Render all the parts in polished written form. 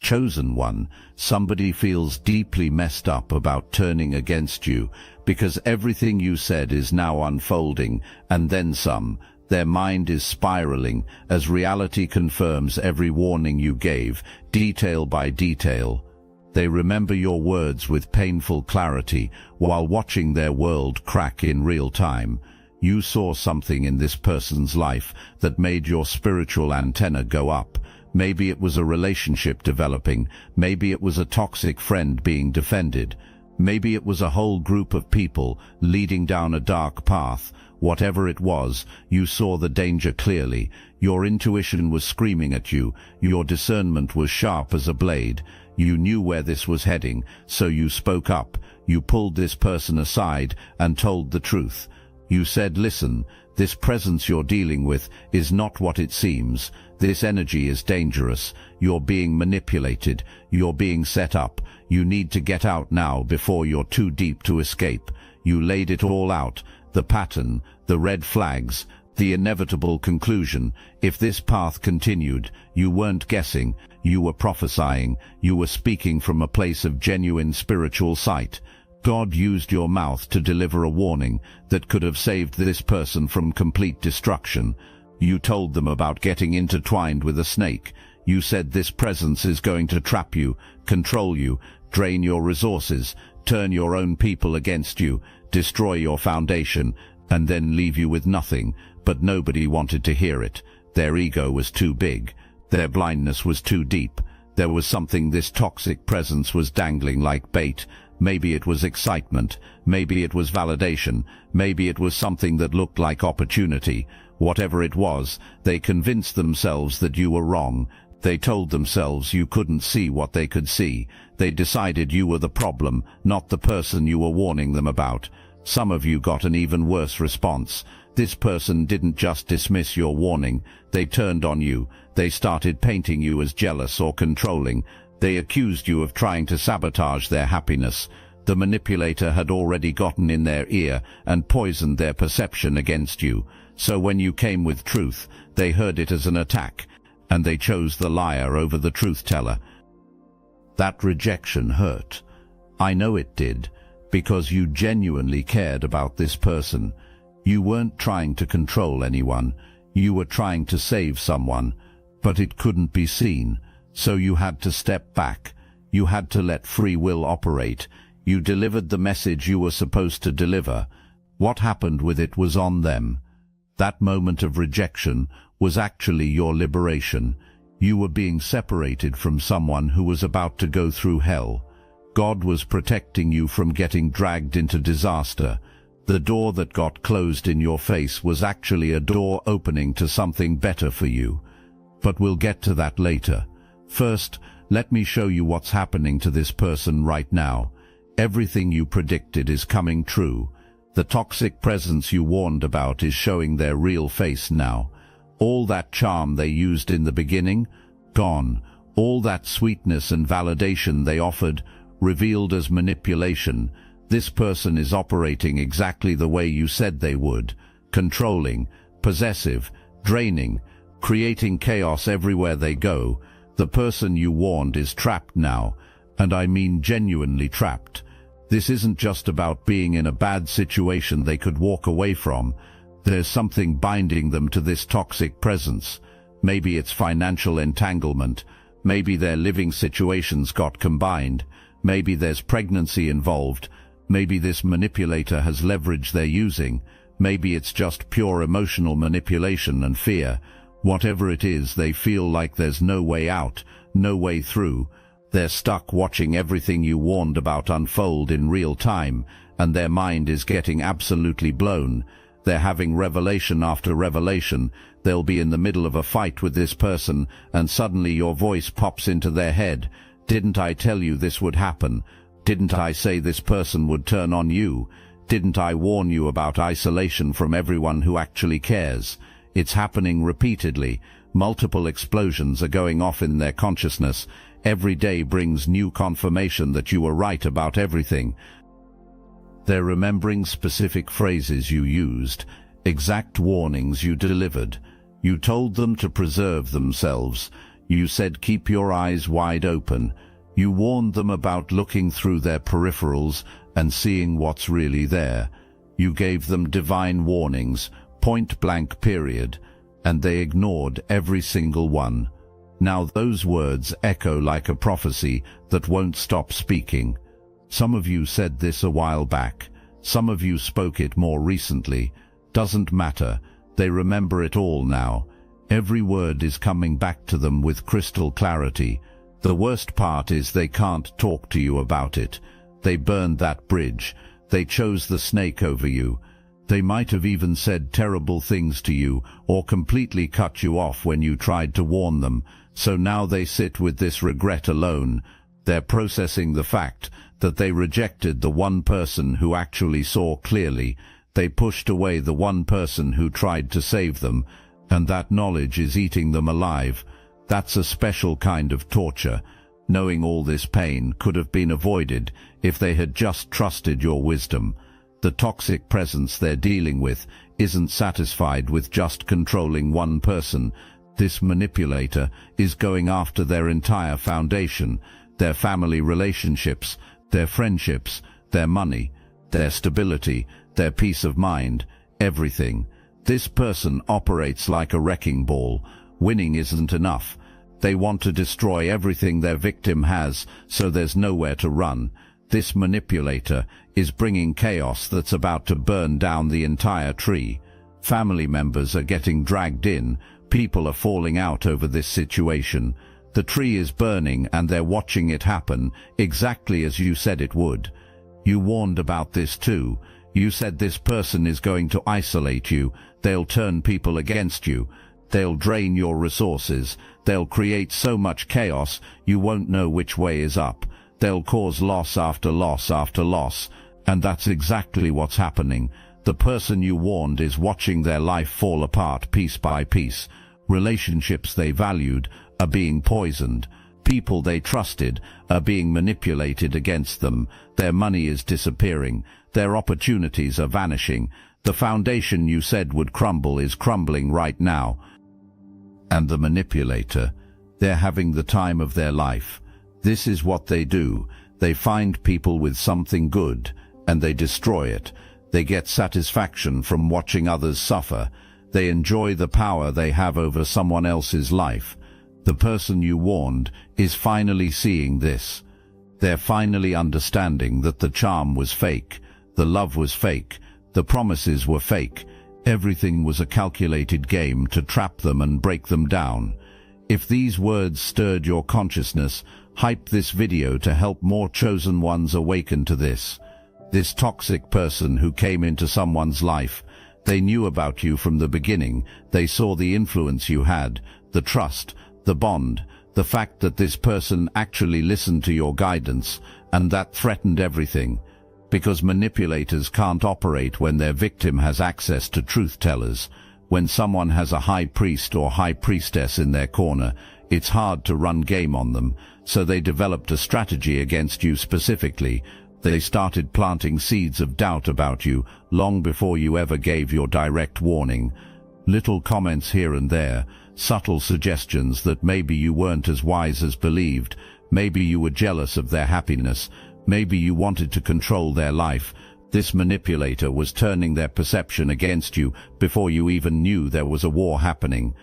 Chosen one, somebody feels deeply messed up about turning against you because everything you said is now unfolding, and then some. Their mind is spiraling as reality confirms every warning you gave, detail by detail. They remember your words with painful clarity while watching their world crack in real time. You saw something in this person's life that made your spiritual antenna go up. Maybe it was a relationship developing, maybe it was a toxic friend being defended, maybe it was a whole group of people leading down a dark path. Whatever it was, you saw the danger clearly. Your intuition was screaming at you, your discernment was sharp as a blade. You knew where this was heading, so you spoke up. You pulled this person aside and told the truth. You said, listen, this presence you're dealing with is not what it seems. This energy is dangerous. You're being manipulated. You're being set up. You need to get out now before you're too deep to escape. You laid it all out. The pattern, the red flags, the inevitable conclusion. If this path continued, you weren't guessing. You were prophesying. You were speaking from a place of genuine spiritual sight. God used your mouth to deliver a warning that could have saved this person from complete destruction. You told them about getting intertwined with a snake. You said this presence is going to trap you, control you, drain your resources, turn your own people against you, destroy your foundation, and then leave you with nothing. But nobody wanted to hear it. Their ego was too big. Their blindness was too deep. There was something this toxic presence was dangling like bait. Maybe it was excitement, maybe it was validation, maybe it was something that looked like opportunity. Whatever it was, they convinced themselves that you were wrong. They told themselves you couldn't see what they could see. They decided you were the problem, not the person you were warning them about. Some of you got an even worse response. This person didn't just dismiss your warning, they turned on you. They started painting you as jealous or controlling. They accused you of trying to sabotage their happiness. The manipulator had already gotten in their ear and poisoned their perception against you. So when you came with truth, they heard it as an attack, and they chose the liar over the truth-teller. That rejection hurt. I know it did, because you genuinely cared about this person. You weren't trying to control anyone. You were trying to save someone, but it couldn't be seen. So you had to step back. You had to let free will operate. You delivered the message you were supposed to deliver. What happened with it was on them. That moment of rejection was actually your liberation. You were being separated from someone who was about to go through hell. God was protecting you from getting dragged into disaster. The door that got closed in your face was actually a door opening to something better for you. But we'll get to that later. First, let me show you what's happening to this person right now. Everything you predicted is coming true. The toxic presence you warned about is showing their real face now. All that charm they used in the beginning, gone. All that sweetness and validation they offered, revealed as manipulation. This person is operating exactly the way you said they would. Controlling, possessive, draining, creating chaos everywhere they go. The person you warned is trapped now, and I mean genuinely trapped. This isn't just about being in a bad situation they could walk away from. There's something binding them to this toxic presence. Maybe it's financial entanglement. Maybe their living situations got combined. Maybe there's pregnancy involved. Maybe this manipulator has leverage they're using. Maybe it's just pure emotional manipulation and fear. Whatever it is, they feel like there's no way out, no way through. They're stuck watching everything you warned about unfold in real time, and their mind is getting absolutely blown. They're having revelation after revelation. They'll be in the middle of a fight with this person, and suddenly your voice pops into their head. Didn't I tell you this would happen? Didn't I say this person would turn on you? Didn't I warn you about isolation from everyone who actually cares? It's happening repeatedly. Multiple explosions are going off in their consciousness. Every day brings new confirmation that you were right about everything. They're remembering specific phrases you used, exact warnings you delivered. You told them to preserve themselves. You said keep your eyes wide open. You warned them about looking through their peripherals and seeing what's really there. You gave them divine warnings, point blank period, and they ignored every single one. Now those words echo like a prophecy that won't stop speaking. Some of you said this a while back. Some of you spoke it more recently. Doesn't matter. They remember it all now. Every word is coming back to them with crystal clarity. The worst part is they can't talk to you about it. They burned that bridge. They chose the snake over you. They might have even said terrible things to you or completely cut you off when you tried to warn them. So now they sit with this regret alone. They're processing the fact that they rejected the one person who actually saw clearly. They pushed away the one person who tried to save them, and that knowledge is eating them alive. That's a special kind of torture. Knowing all this pain could have been avoided if they had just trusted your wisdom. The toxic presence they're dealing with isn't satisfied with just controlling one person. This manipulator is going after their entire foundation, their family relationships, their friendships, their money, their stability, their peace of mind, everything. This person operates like a wrecking ball. Winning isn't enough. They want to destroy everything their victim has, so there's nowhere to run. This manipulator is bringing chaos that's about to burn down the entire tree. Family members are getting dragged in. People are falling out over this situation. The tree is burning and they're watching it happen, exactly as you said it would. You warned about this too. You said this person is going to isolate you. They'll turn people against you. They'll drain your resources. They'll create so much chaos you won't know which way is up. They'll cause loss after loss after loss. And that's exactly what's happening. The person you warned is watching their life fall apart piece by piece. Relationships they valued are being poisoned. People they trusted are being manipulated against them. Their money is disappearing. Their opportunities are vanishing. The foundation you said would crumble is crumbling right now. And the manipulator, they're having the time of their life. This is what they do. They find people with something good, and they destroy it. They get satisfaction from watching others suffer. They enjoy the power they have over someone else's life. The person you warned is finally seeing this. They're finally understanding that the charm was fake, the love was fake, the promises were fake. Everything was a calculated game to trap them and break them down. If these words stirred your consciousness, hype this video to help more chosen ones awaken to this. This toxic person who came into someone's life, they knew about you from the beginning. They saw the influence you had, the trust, the bond, the fact that this person actually listened to your guidance, and that threatened everything. Because manipulators can't operate when their victim has access to truth-tellers. When someone has a high priest or high priestess in their corner, it's hard to run game on them, so they developed a strategy against you specifically. They started planting seeds of doubt about you long before you ever gave your direct warning. Little comments here and there, subtle suggestions that maybe you weren't as wise as believed, maybe you were jealous of their happiness, maybe you wanted to control their life. This manipulator was turning their perception against you before you even knew there was a war happening.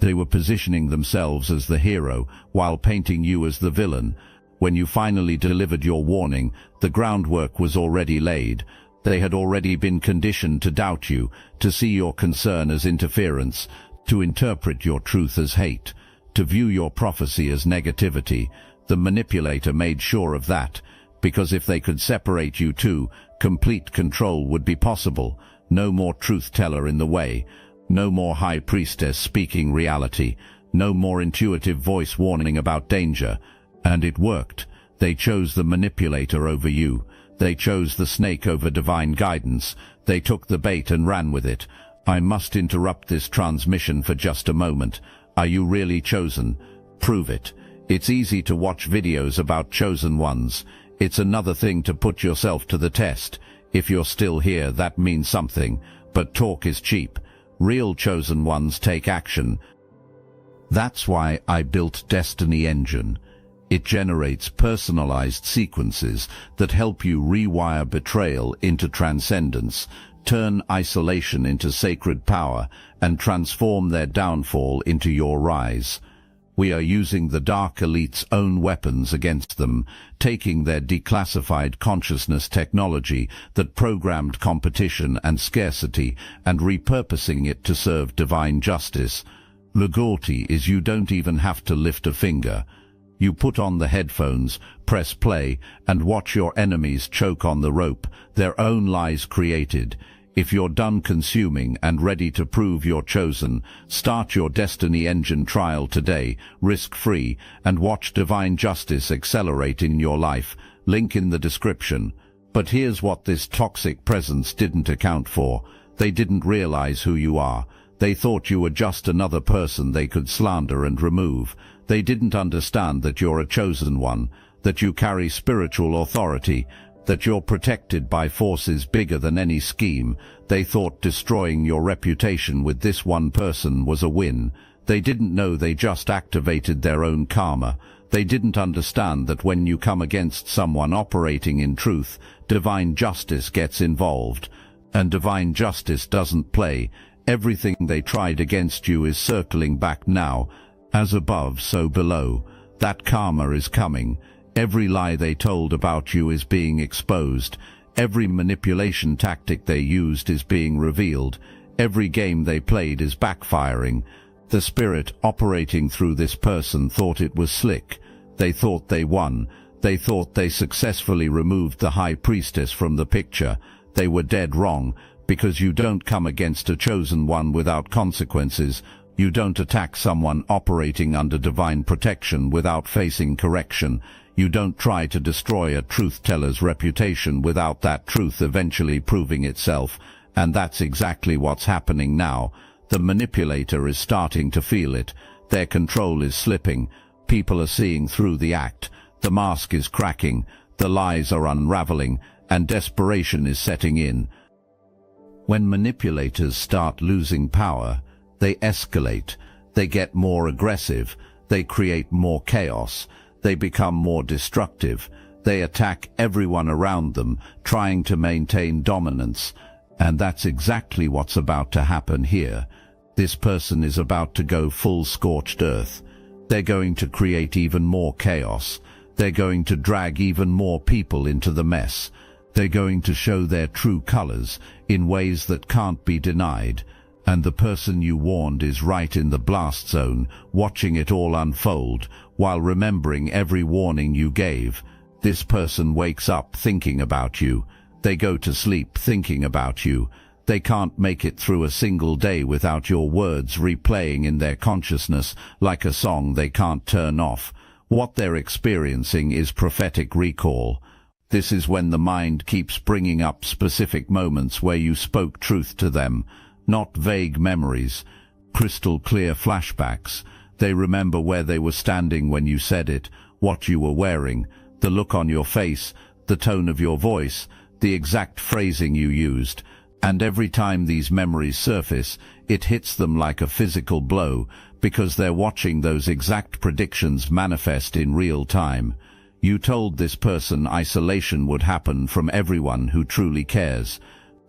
They were positioning themselves as the hero while painting you as the villain. When you finally delivered your warning, the groundwork was already laid. They had already been conditioned to doubt you, to see your concern as interference, to interpret your truth as hate, to view your prophecy as negativity. The manipulator made sure of that, because if they could separate you two, complete control would be possible. No more truth-teller in the way. No more high priestess speaking reality. No more intuitive voice warning about danger. And it worked. They chose the manipulator over you. They chose the snake over divine guidance. They took the bait and ran with it. I must interrupt this transmission for just a moment. Are you really chosen? Prove it. It's easy to watch videos about chosen ones. It's another thing to put yourself to the test. If you're still here, that means something. But talk is cheap. Real chosen ones take action. That's why I built Destiny Engine. It generates personalized sequences that help you rewire betrayal into transcendence, turn isolation into sacred power, and transform their downfall into your rise. We are using the Dark Elite's own weapons against them, taking their declassified consciousness technology that programmed competition and scarcity and repurposing it to serve divine justice. Legality is you don't even have to lift a finger. You put on the headphones, press play, and watch your enemies choke on the rope, their own lies created. If you're done consuming and ready to prove you're chosen, start your Destiny Engine trial today, risk-free, and watch divine justice accelerate in your life. Link in the description. But here's what this toxic presence didn't account for. They didn't realize who you are. They thought you were just another person they could slander and remove. They didn't understand that you're a chosen one, that you carry spiritual authority, that you're protected by forces bigger than any scheme. They thought destroying your reputation with this one person was a win. They didn't know they just activated their own karma. They didn't understand that when you come against someone operating in truth, divine justice gets involved. And divine justice doesn't play. Everything they tried against you is circling back now. As above, so below. That karma is coming. Every lie they told about you is being exposed. Every manipulation tactic they used is being revealed. Every game they played is backfiring. The spirit operating through this person thought it was slick. They thought they won. They thought they successfully removed the High Priestess from the picture. They were dead wrong, because you don't come against a chosen one without consequences. You don't attack someone operating under divine protection without facing correction. You don't try to destroy a truth-teller's reputation without that truth eventually proving itself. And that's exactly what's happening now. The manipulator is starting to feel it. Their control is slipping. People are seeing through the act. The mask is cracking. The lies are unraveling. And desperation is setting in. When manipulators start losing power, they escalate. They get more aggressive. They create more chaos. They become more destructive. They attack everyone around them, trying to maintain dominance. And that's exactly what's about to happen here. This person is about to go full scorched earth. They're going to create even more chaos. They're going to drag even more people into the mess. They're going to show their true colors in ways that can't be denied. And the person you warned is right in the blast zone, watching it all unfold, while remembering every warning you gave. This person wakes up thinking about you. They go to sleep thinking about you. They can't make it through a single day without your words replaying in their consciousness like a song they can't turn off. What they're experiencing is prophetic recall. This is when the mind keeps bringing up specific moments where you spoke truth to them. Not vague memories, crystal clear flashbacks. They remember where they were standing when you said it, what you were wearing, the look on your face, the tone of your voice, the exact phrasing you used. And every time these memories surface, it hits them like a physical blow, because they're watching those exact predictions manifest in real time. You told this person isolation would happen from everyone who truly cares.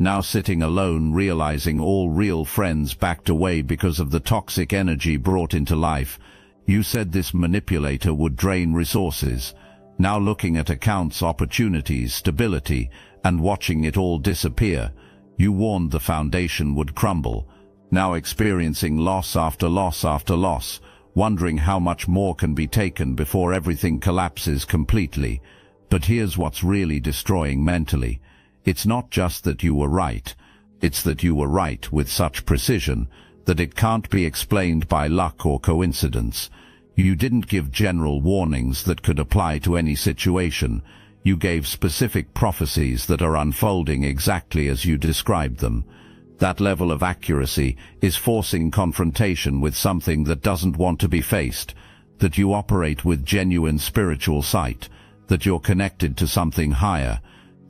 Now sitting alone, realizing all real friends backed away because of the toxic energy brought into life. You said this manipulator would drain resources. Now looking at accounts, opportunities, stability, and watching it all disappear. You warned the foundation would crumble. Now experiencing loss after loss after loss, wondering how much more can be taken before everything collapses completely. But here's what's really destroying mentally. It's not just that you were right. It's that you were right with such precision that it can't be explained by luck or coincidence. You didn't give general warnings that could apply to any situation. You gave specific prophecies that are unfolding exactly as you described them. That level of accuracy is forcing confrontation with something that doesn't want to be faced, that you operate with genuine spiritual sight, that you're connected to something higher,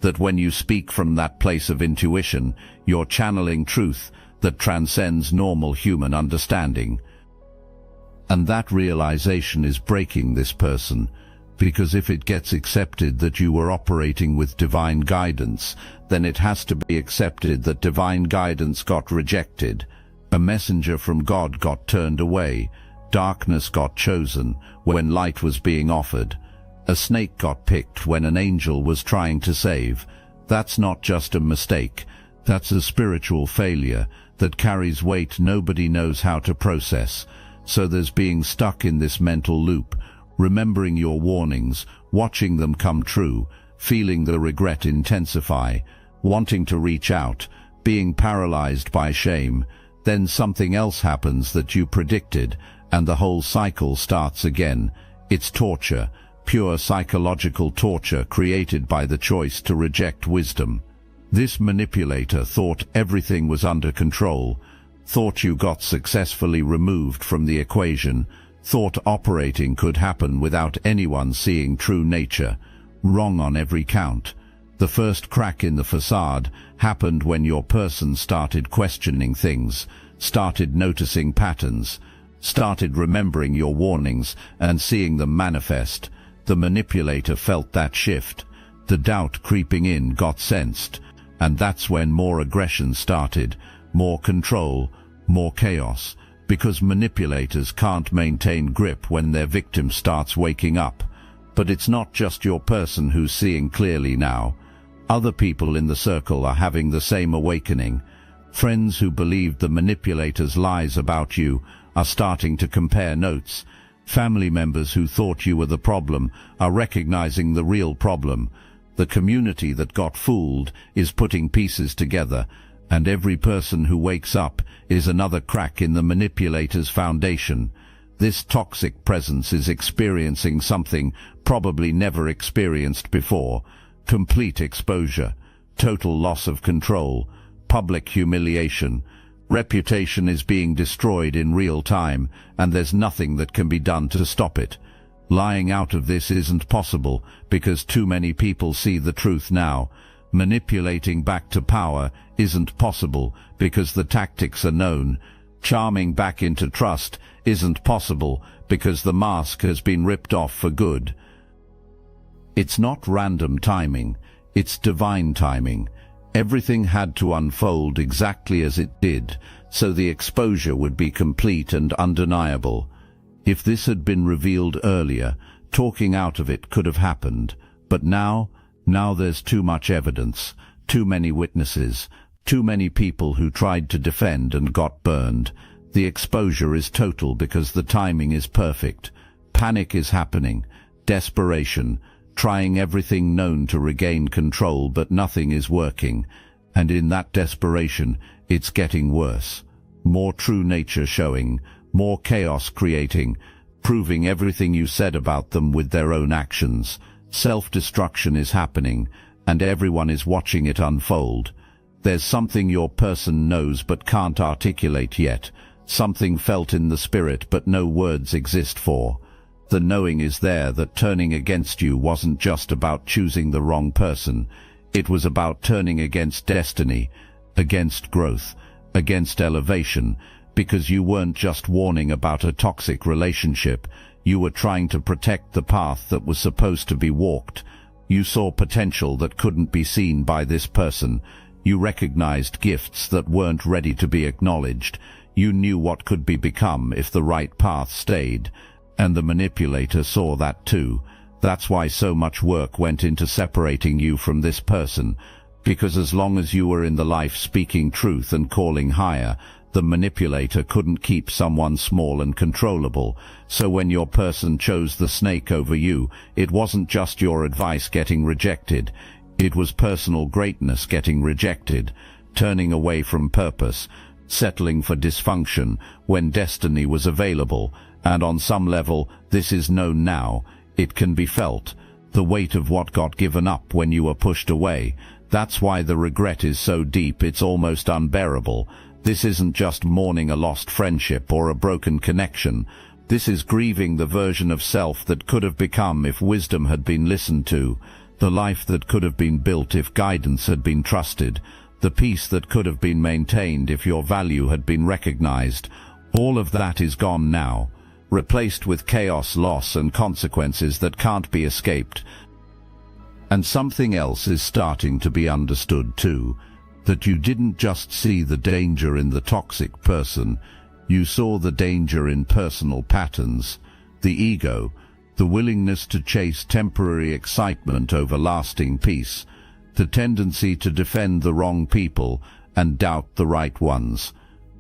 that when you speak from that place of intuition, you're channeling truth that transcends normal human understanding. And that realization is breaking this person, because if it gets accepted that you were operating with divine guidance, then it has to be accepted that divine guidance got rejected. A messenger from God got turned away. Darkness got chosen when light was being offered. A snake got picked when an angel was trying to save. That's not just a mistake. That's a spiritual failure that carries weight nobody knows how to process. So there's being stuck in this mental loop, remembering your warnings, watching them come true, feeling the regret intensify, wanting to reach out, being paralyzed by shame. Then something else happens that you predicted, and the whole cycle starts again. It's torture, pure psychological torture created by the choice to reject wisdom. This manipulator thought everything was under control, thought you got successfully removed from the equation, thought operating could happen without anyone seeing true nature. Wrong on every count. The first crack in the facade happened when your person started questioning things, started noticing patterns, started remembering your warnings and seeing them manifest. The manipulator felt that shift. The doubt creeping in got sensed, and that's when more aggression started, more control, more chaos, because manipulators can't maintain grip when their victim starts waking up. But it's not just your person who's seeing clearly now. Other people in the circle are having the same awakening. Friends who believed the manipulator's lies about you are starting to compare notes. Family members who thought you were the problem are recognizing the real problem. The community that got fooled is putting pieces together, and every person who wakes up is another crack in the manipulator's foundation. This toxic presence is experiencing something probably never experienced before. Complete exposure, total loss of control, public humiliation. Reputation is being destroyed in real time, and there's nothing that can be done to stop it. Lying out of this isn't possible because too many people see the truth now. Manipulating back to power isn't possible because the tactics are known. Charming back into trust isn't possible because the mask has been ripped off for good. It's not random timing, it's divine timing. Everything had to unfold exactly as it did, so the exposure would be complete and undeniable. If this had been revealed earlier, talking out of it could have happened. But now there's too much evidence, too many witnesses, too many people who tried to defend and got burned. The exposure is total because the timing is perfect. Panic is happening, desperation, trying everything known to regain control, but nothing is working. And in that desperation, it's getting worse. More true nature showing, more chaos creating, proving everything you said about them with their own actions. Self-destruction is happening, and everyone is watching it unfold. There's something your person knows but can't articulate yet, something felt in the spirit but no words exist for. The knowing is there that turning against you wasn't just about choosing the wrong person. It was about turning against destiny, against growth, against elevation, because you weren't just warning about a toxic relationship. You were trying to protect the path that was supposed to be walked. You saw potential that couldn't be seen by this person. You recognized gifts that weren't ready to be acknowledged. You knew what could be become if the right path stayed. And the manipulator saw that too. That's why so much work went into separating you from this person. Because as long as you were in the life speaking truth and calling higher, the manipulator couldn't keep someone small and controllable. So when your person chose the snake over you, it wasn't just your advice getting rejected. It was personal greatness getting rejected, turning away from purpose, settling for dysfunction when destiny was available. And on some level, this is known now. It can be felt. The weight of what got given up when you were pushed away. That's why the regret is so deep it's almost unbearable. This isn't just mourning a lost friendship or a broken connection. This is grieving the version of self that could have become if wisdom had been listened to, the life that could have been built if guidance had been trusted, the peace that could have been maintained if your value had been recognized. All of that is gone now. replaced with chaos, loss, and consequences that can't be escaped. And something else is starting to be understood too, that you didn't just see the danger in the toxic person, you saw the danger in personal patterns, the ego, the willingness to chase temporary excitement over lasting peace, the tendency to defend the wrong people and doubt the right ones.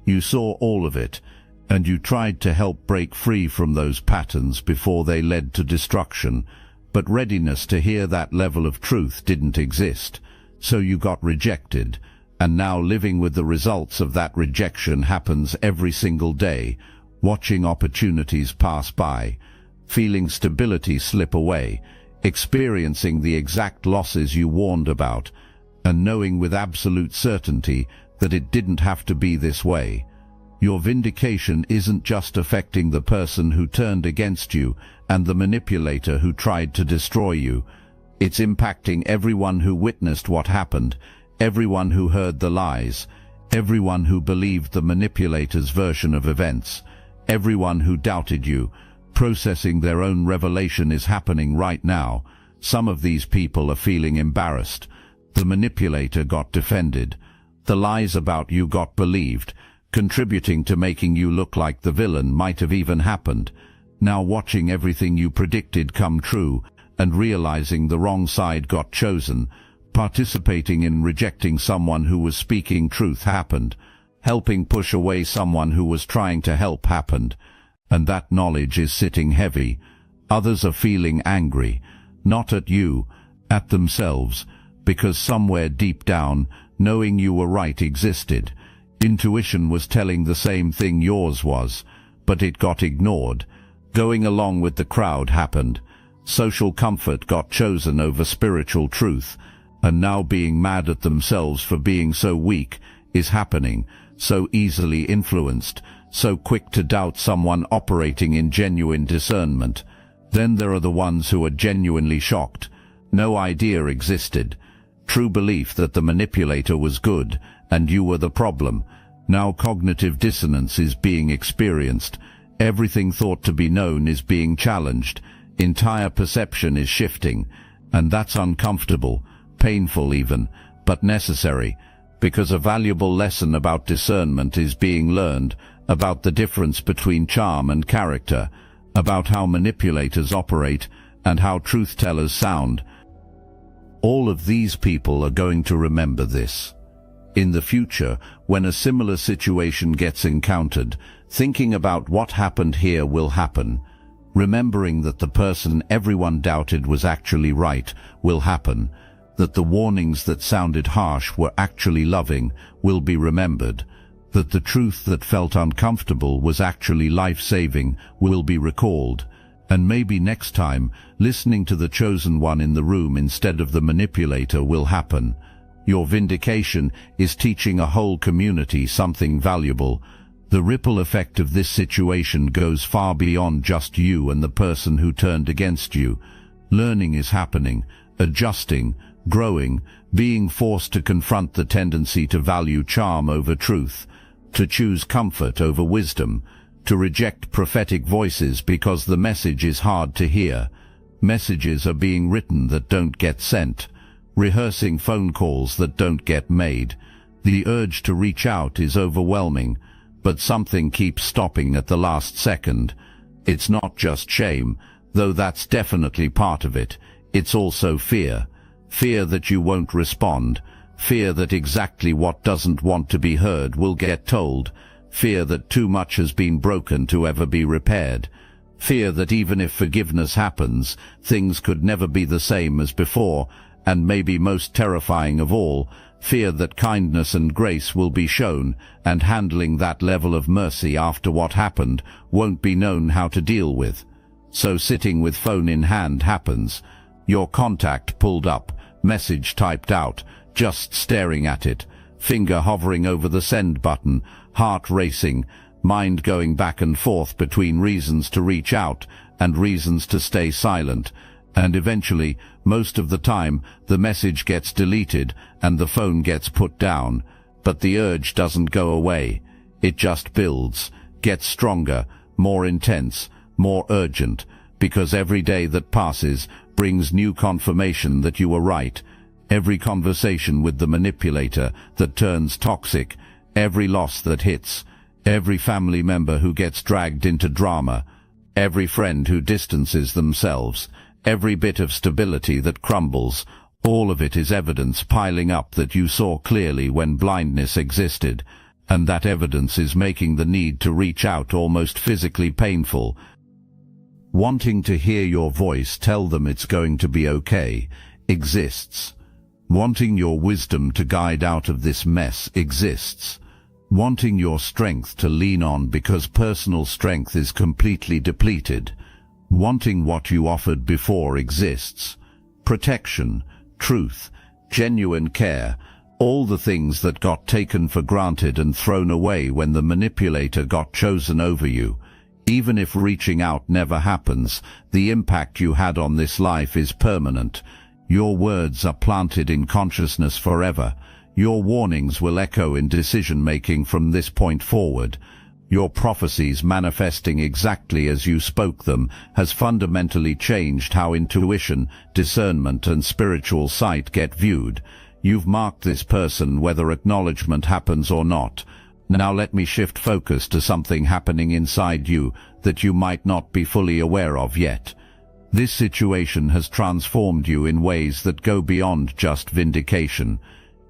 You saw all of it, and you tried to help break free from those patterns before they led to destruction, but readiness to hear that level of truth didn't exist, so you got rejected, and now living with the results of that rejection happens every single day, watching opportunities pass by, feeling stability slip away, experiencing the exact losses you warned about, and knowing with absolute certainty that it didn't have to be this way. Your vindication isn't just affecting the person who turned against you and the manipulator who tried to destroy you. It's impacting everyone who witnessed what happened, everyone who heard the lies, everyone who believed the manipulator's version of events, everyone who doubted you. Processing their own revelation is happening right now. Some of these people are feeling embarrassed. The manipulator got defended. The lies about you got believed, contributing to making you look like the villain might have even happened. Now watching everything you predicted come true and realizing the wrong side got chosen, participating in rejecting someone who was speaking truth happened, helping push away someone who was trying to help happened, and that knowledge is sitting heavy. Others are feeling angry, not at you, at themselves, because somewhere deep down, knowing you were right existed. Intuition was telling the same thing yours was, but it got ignored. Going along with the crowd happened. Social comfort got chosen over spiritual truth, and now being mad at themselves for being so weak is happening, so easily influenced, so quick to doubt someone operating in genuine discernment. Then there are the ones who are genuinely shocked. No idea existed. True belief that the manipulator was good and you were the problem. Now cognitive dissonance is being experienced. Everything thought to be known is being challenged. Entire perception is shifting, and that's uncomfortable, painful even, but necessary, because a valuable lesson about discernment is being learned, about the difference between charm and character, about how manipulators operate and how truth-tellers sound. All of these people are going to remember this. In the future, when a similar situation gets encountered, thinking about what happened here will happen. Remembering that the person everyone doubted was actually right will happen. That the warnings that sounded harsh were actually loving will be remembered. That the truth that felt uncomfortable was actually life-saving will be recalled. And maybe next time, listening to the chosen one in the room instead of the manipulator will happen. Your vindication is teaching a whole community something valuable. The ripple effect of this situation goes far beyond just you and the person who turned against you. Learning is happening, adjusting, growing, being forced to confront the tendency to value charm over truth, to choose comfort over wisdom, to reject prophetic voices because the message is hard to hear. Messages are being written that don't get sent, rehearsing phone calls that don't get made. The urge to reach out is overwhelming, but something keeps stopping at the last second. It's not just shame, though that's definitely part of it. It's also fear. Fear that you won't respond. Fear that exactly what doesn't want to be heard will get told. Fear that too much has been broken to ever be repaired. Fear that even if forgiveness happens, things could never be the same as before, and maybe most terrifying of all, fear that kindness and grace will be shown, and handling that level of mercy after what happened won't be known how to deal with. So sitting with phone in hand happens. Your contact pulled up, message typed out, just staring at it, finger hovering over the send button, heart racing, mind going back and forth between reasons to reach out and reasons to stay silent. And eventually, most of the time, the message gets deleted and the phone gets put down. But the urge doesn't go away. It just builds, gets stronger, more intense, more urgent, because every day that passes brings new confirmation that you were right. Every conversation with the manipulator that turns toxic, every loss that hits, every family member who gets dragged into drama, every friend who distances themselves, every bit of stability that crumbles, all of it is evidence piling up that you saw clearly when blindness existed, and that evidence is making the need to reach out almost physically painful. Wanting to hear your voice tell them it's going to be okay exists. Wanting your wisdom to guide out of this mess exists. Wanting your strength to lean on because personal strength is completely depleted. Wanting what you offered before exists. Protection, truth, genuine care, all the things that got taken for granted and thrown away when the manipulator got chosen over you. Even if reaching out never happens, the impact you had on this life is permanent. Your words are planted in consciousness forever. Your warnings will echo in decision-making from this point forward. Your prophecies manifesting exactly as you spoke them has fundamentally changed how intuition, discernment, and spiritual sight get viewed. You've marked this person whether acknowledgement happens or not. Now let me shift focus to something happening inside you that you might not be fully aware of yet. This situation has transformed you in ways that go beyond just vindication.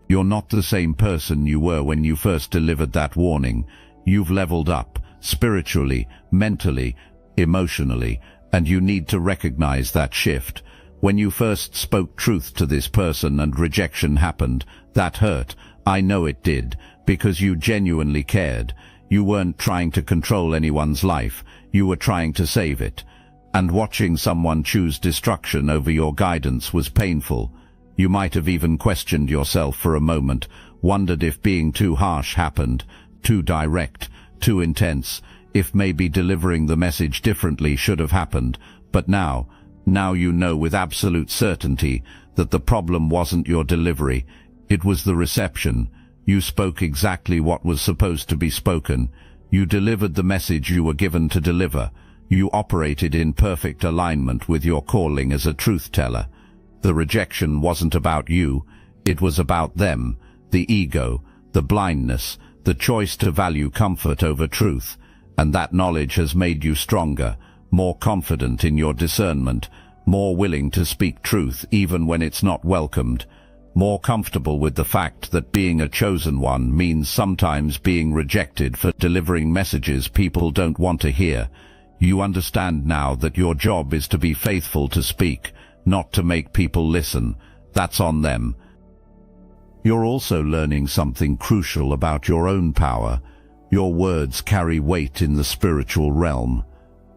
You're not the same person you were when you first delivered that warning. You've leveled up, spiritually, mentally, emotionally, and you need to recognize that shift. When you first spoke truth to this person and rejection happened, that hurt. I know it did, because you genuinely cared. You weren't trying to control anyone's life, you were trying to save it. And watching someone choose destruction over your guidance was painful. You might have even questioned yourself for a moment, wondered if being too harsh happened, too direct, too intense, if maybe delivering the message differently should have happened. But now you know with absolute certainty that the problem wasn't your delivery, it was the reception. You spoke exactly what was supposed to be spoken. You delivered the message you were given to deliver. You operated in perfect alignment with your calling as a truth-teller. The rejection wasn't about you, it was about them, the ego, the blindness, the choice to value comfort over truth, and that knowledge has made you stronger, more confident in your discernment, more willing to speak truth even when it's not welcomed, more comfortable with the fact that being a chosen one means sometimes being rejected for delivering messages people don't want to hear. You understand now that your job is to be faithful to speak, not to make people listen. That's on them. You're also learning something crucial about your own power. Your words carry weight in the spiritual realm.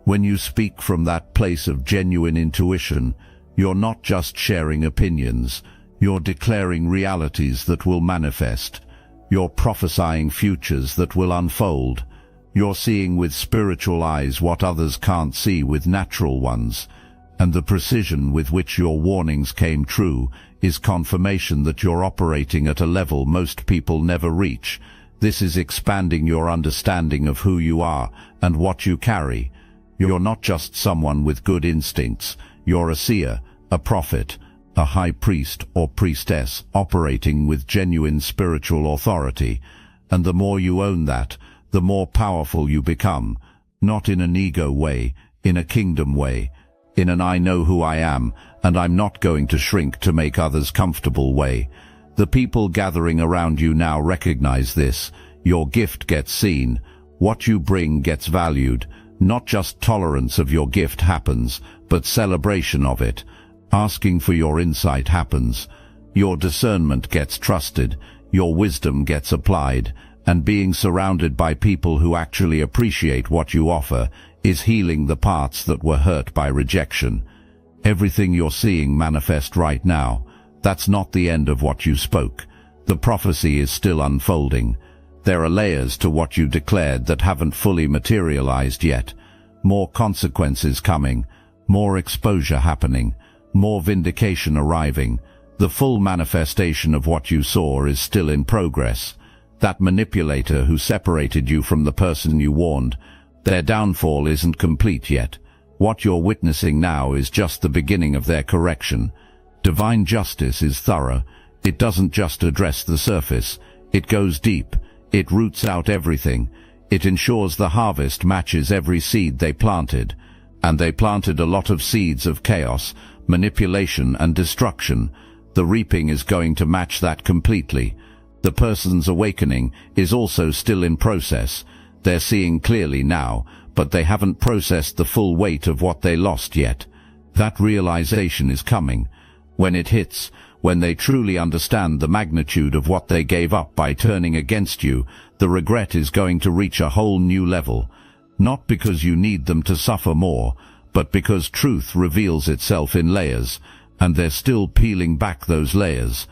When you speak from that place of genuine intuition, you're not just sharing opinions, you're declaring realities that will manifest. You're prophesying futures that will unfold. You're seeing with spiritual eyes what others can't see with natural ones. And the precision with which your warnings came true is confirmation that you're operating at a level most people never reach. This is expanding your understanding of who you are and what you carry. You're not just someone with good instincts. You're a seer, a prophet, a high priest or priestess operating with genuine spiritual authority. And the more you own that, the more powerful you become, not in an ego way, in a kingdom way, in an I know who I am, and I'm not going to shrink to make others comfortable way. The people gathering around you now recognize this. Your gift gets seen. What you bring gets valued. Not just tolerance of your gift happens, but celebration of it. Asking for your insight happens. Your discernment gets trusted. Your wisdom gets applied. And being surrounded by people who actually appreciate what you offer is healing the parts that were hurt by rejection. Everything you're seeing manifest right now, that's not the end of what you spoke. The prophecy is still unfolding. There are layers to what you declared that haven't fully materialized yet. More consequences coming, more exposure happening, more vindication arriving. The full manifestation of what you saw is still in progress. That manipulator who separated you from the person you warned, their downfall isn't complete yet. What you're witnessing now is just the beginning of their correction. Divine justice is thorough. It doesn't just address the surface. It goes deep. It roots out everything. It ensures the harvest matches every seed they planted. And they planted a lot of seeds of chaos, manipulation and destruction. The reaping is going to match that completely. The person's awakening is also still in process. They're seeing clearly now, but they haven't processed the full weight of what they lost yet. That realization is coming. When it hits, when they truly understand the magnitude of what they gave up by turning against you, the regret is going to reach a whole new level. Not because you need them to suffer more, but because truth reveals itself in layers, and they're still peeling back those layers.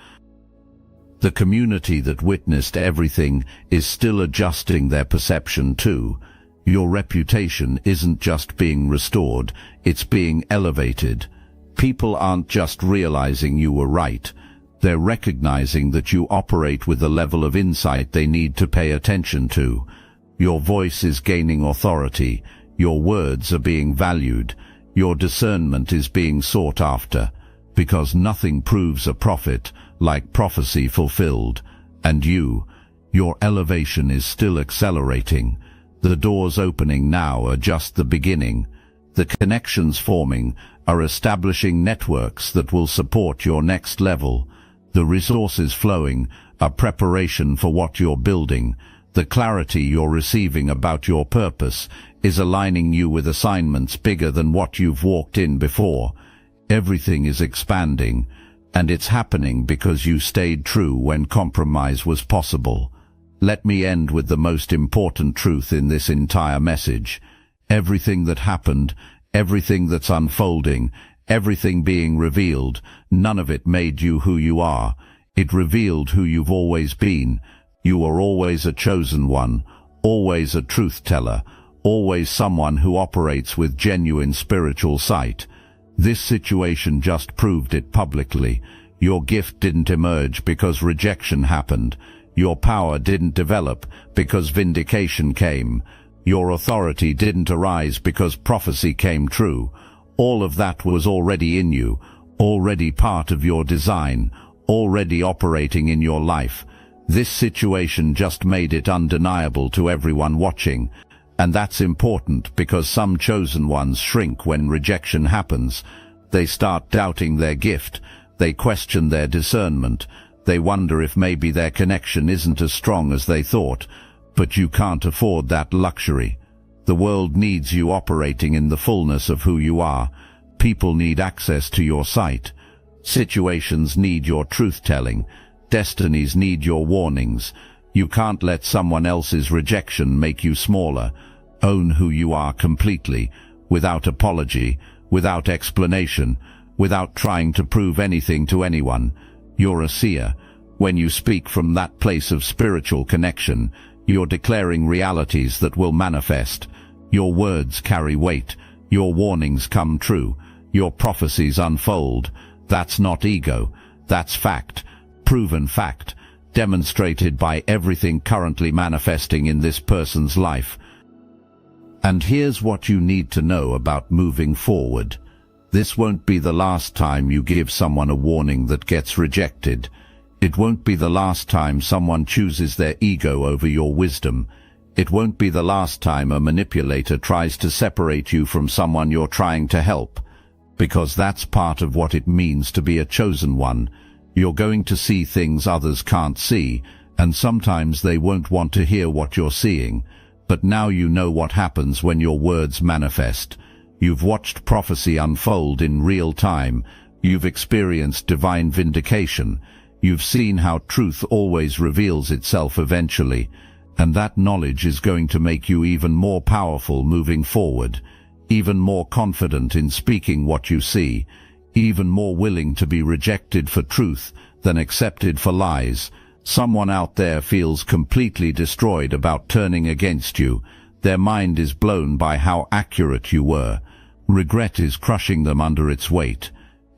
The community that witnessed everything is still adjusting their perception too. Your reputation isn't just being restored, it's being elevated. People aren't just realizing you were right. They're recognizing that you operate with a level of insight they need to pay attention to. Your voice is gaining authority. Your words are being valued. Your discernment is being sought after. Because nothing proves a prophet like prophecy fulfilled. And your elevation is still accelerating. The doors opening now are just the beginning. The connections forming are establishing networks that will support your next level. The resources flowing are preparation for what you're building. The clarity you're receiving about your purpose is aligning you with assignments bigger than what you've walked in before. Everything is expanding, and it's happening because you stayed true when compromise was possible. Let me end with the most important truth in this entire message. Everything that happened, everything that's unfolding, everything being revealed, none of it made you who you are. It revealed who you've always been. You are always a chosen one, always a truth teller, always someone who operates with genuine spiritual sight. This situation just proved it publicly. Your gift didn't emerge because rejection happened. Your power didn't develop because vindication came. Your authority didn't arise because prophecy came true. All of that was already in you, already part of your design, already operating in your life. This situation just made it undeniable to everyone watching. And that's important because some chosen ones shrink when rejection happens. They start doubting their gift. They question their discernment. They wonder if maybe their connection isn't as strong as they thought. But you can't afford that luxury. The world needs you operating in the fullness of who you are. People need access to your sight. Situations need your truth-telling. Destinies need your warnings. You can't let someone else's rejection make you smaller. Own who you are completely, without apology, without explanation, without trying to prove anything to anyone. You're a seer. When you speak from that place of spiritual connection, you're declaring realities that will manifest. Your words carry weight. Your warnings come true. Your prophecies unfold. That's not ego. That's fact. Proven fact. Demonstrated by everything currently manifesting in this person's life. And here's what you need to know about moving forward. This won't be the last time you give someone a warning that gets rejected. It won't be the last time someone chooses their ego over your wisdom. It won't be the last time a manipulator tries to separate you from someone you're trying to help. Because that's part of what it means to be a chosen one. You're going to see things others can't see, and sometimes they won't want to hear what you're seeing. But now you know what happens when your words manifest. You've watched prophecy unfold in real time. You've experienced divine vindication. You've seen how truth always reveals itself eventually. And that knowledge is going to make you even more powerful moving forward, even more confident in speaking what you see, even more willing to be rejected for truth than accepted for lies. Someone out there feels completely destroyed about turning against you. Their mind is blown by how accurate you were. Regret is crushing them under its weight.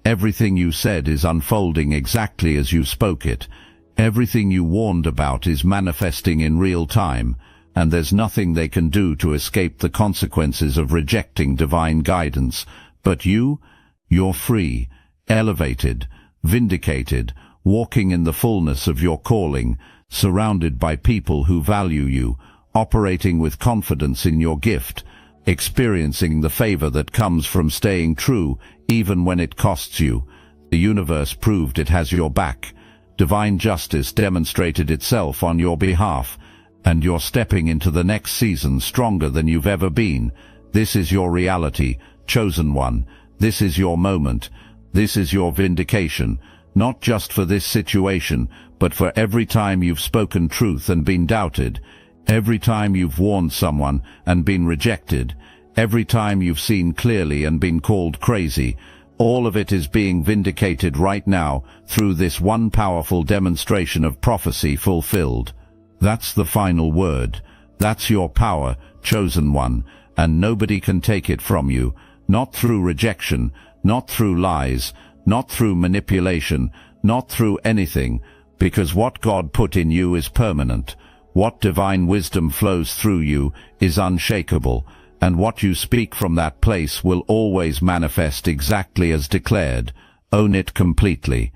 Everything you said is unfolding exactly as you spoke it. Everything you warned about is manifesting in real time. and there's nothing they can do to escape the consequences of rejecting divine guidance. But you're free, elevated, vindicated, walking in the fullness of your calling, surrounded by people who value you, operating with confidence in your gift, experiencing the favor that comes from staying true even when it costs you. The universe proved it has your back. Divine justice demonstrated itself on your behalf, and you're stepping into the next season stronger than you've ever been. This is your reality, chosen one. This is your moment. This is your vindication, not just for this situation, but for every time you've spoken truth and been doubted, every time you've warned someone and been rejected, every time you've seen clearly and been called crazy. All of it is being vindicated right now through this one powerful demonstration of prophecy fulfilled. That's the final word. That's your power, chosen one, and nobody can take it from you, not through rejection, not through lies, not through manipulation, not through anything, because what God put in you is permanent. What divine wisdom flows through you is unshakable, and what you speak from that place will always manifest exactly as declared. Own it completely.